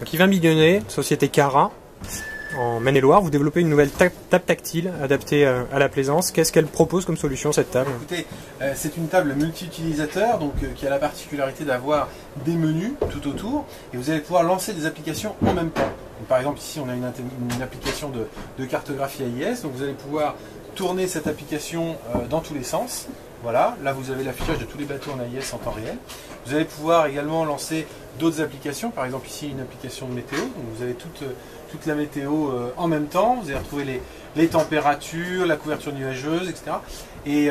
Donc Yvain Mignonnet, société Cara, en Maine-et-Loire, vous développez une nouvelle table tactile adaptée à la plaisance. Qu'est-ce qu'elle propose comme solution, cette table? Écoutez, c'est une table multi-utilisateur, donc qui a la particularité d'avoir des menus tout autour, et vous allez pouvoir lancer des applications en même temps. Donc, par exemple, ici on a une application de cartographie AIS, donc vous allez pouvoir tourner cette application dans tous les sens. Voilà, là vous avez l'affichage de tous les bateaux en AIS en temps réel. Vous allez pouvoir également lancer d'autres applications, par exemple ici une application de météo, donc vous avez toute la météo en même temps, vous allez retrouver les températures, la couverture nuageuse, etc. Et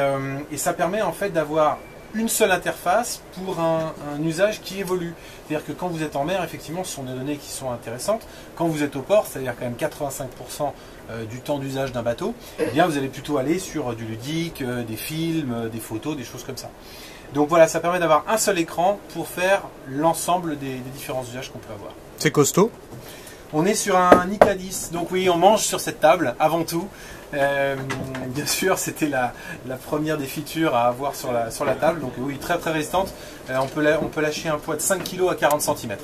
ça permet en fait d'avoir une seule interface pour un usage qui évolue. C'est-à-dire que quand vous êtes en mer, effectivement, ce sont des données qui sont intéressantes. Quand vous êtes au port, c'est-à-dire quand même 85% du temps d'usage d'un bateau, eh bien vous allez plutôt aller sur du ludique, des films, des photos, des choses comme ça. Donc voilà, ça permet d'avoir un seul écran pour faire l'ensemble des différents usages qu'on peut avoir. C'est costaud. On est sur un Icadis, donc oui, on mange sur cette table avant tout. Bien sûr, c'était la première des features à avoir sur la table, donc oui, très très résistante. On peut lâcher un poids de 5 kg à 40 cm.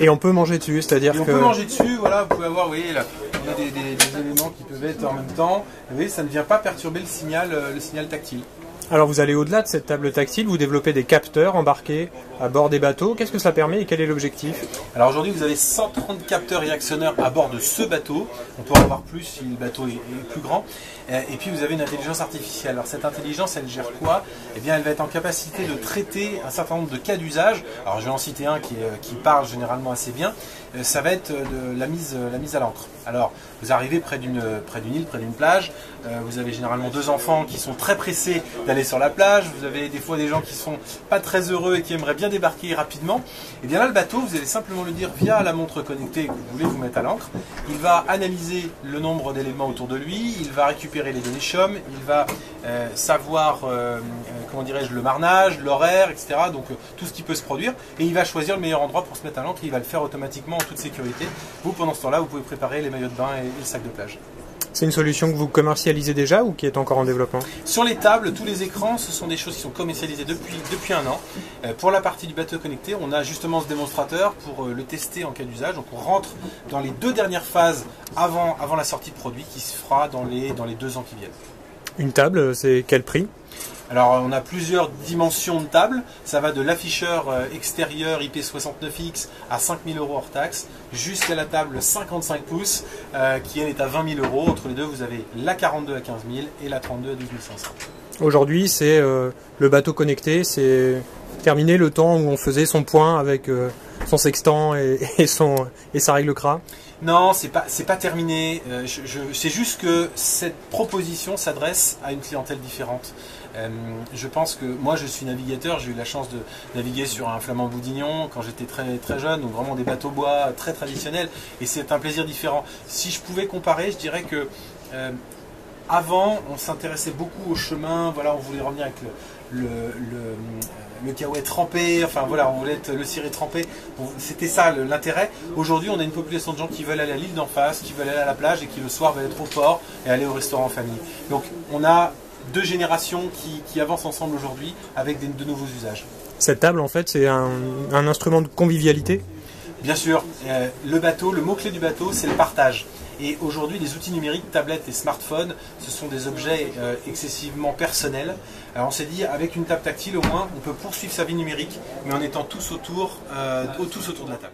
Et on peut manger dessus, c'est-à-dire que... On peut manger dessus, voilà, vous pouvez avoir, vous voyez, là, on a des éléments qui peuvent être en même temps. Vous voyez, ça ne vient pas perturber le signal tactile. Alors vous allez au-delà de cette table tactile, vous développez des capteurs embarqués à bord des bateaux. Qu'est-ce que ça permet et quel est l'objectif? Alors aujourd'hui vous avez 130 capteurs et actionneurs à bord de ce bateau. On peut en avoir plus si le bateau est plus grand. Et puis vous avez une intelligence artificielle. Alors cette intelligence, elle gère quoi? Eh bien elle va être en capacité de traiter un certain nombre de cas d'usage. Alors je vais en citer un qui parle généralement assez bien. Ça va être de la mise à l'ancre. Alors vous arrivez près d'une île, près d'une plage. Vous avez généralement deux enfants qui sont très pressés d'aller sur la plage. Vous avez des fois des gens qui sont pas très heureux et qui aimeraient bien débarquer rapidement. Et bien là le bateau, vous allez simplement le dire via la montre connectée que vous voulez vous mettre à l'ancre. Il va analyser le nombre d'éléments autour de lui. Il va récupérer les données CHOM. Il va savoir comment dirais-je, le marnage, l'horaire, etc. Donc tout ce qui peut se produire. Et il va choisir le meilleur endroit pour se mettre à l'ancre. Il va le faire automatiquement en toute sécurité. Vous, pendant ce temps-là, vous pouvez préparer les maillots de bain et le sac de plage. C'est une solution que vous commercialisez déjà ou qui est encore en développement? Sur les tables, tous les écrans, ce sont des choses qui sont commercialisées depuis un an. Pour la partie du bateau connecté, on a justement ce démonstrateur pour le tester en cas d'usage. Donc on rentre dans les 2 dernières phases avant la sortie de produit qui se fera dans les 2 ans qui viennent. Une table, c'est quel prix? Alors on a plusieurs dimensions de table, ça va de l'afficheur extérieur IP69X à 5 000 € hors taxe, jusqu'à la table 55 pouces qui elle est à 20 000 €. Entre les deux vous avez la 42 à 15 000 et la 32 à 12 500. Aujourd'hui c'est le bateau connecté, c'est terminé le temps où on faisait son point avec son sextant et sa règle CRA? Non, c'est pas terminé. C'est juste que cette proposition s'adresse à une clientèle différente. Je pense que moi je suis navigateur, j'ai eu la chance de naviguer sur un Flamand Boudignon quand j'étais très, très jeune, donc vraiment des bateaux bois très traditionnels, et c'est un plaisir différent. Si je pouvais comparer, je dirais que avant on s'intéressait beaucoup au chemin, voilà, on voulait revenir avec le caouet trempé, enfin voilà, on voulait être le ciré trempé, c'était ça l'intérêt. Aujourd'hui on a une population de gens qui veulent aller à l'île d'en face, qui veulent aller à la plage et qui le soir veulent être au port et aller au restaurant en famille. Donc on a 2 générations qui avancent ensemble aujourd'hui avec de nouveaux usages. Cette table en fait c'est un instrument de convivialité? Bien sûr, le bateau, le mot-clé du bateau c'est le partage. Et aujourd'hui, les outils numériques, tablettes et smartphones, ce sont des objets excessivement personnels. Alors on s'est dit, avec une table tactile, au moins, on peut poursuivre sa vie numérique, mais en étant tous autour de la table.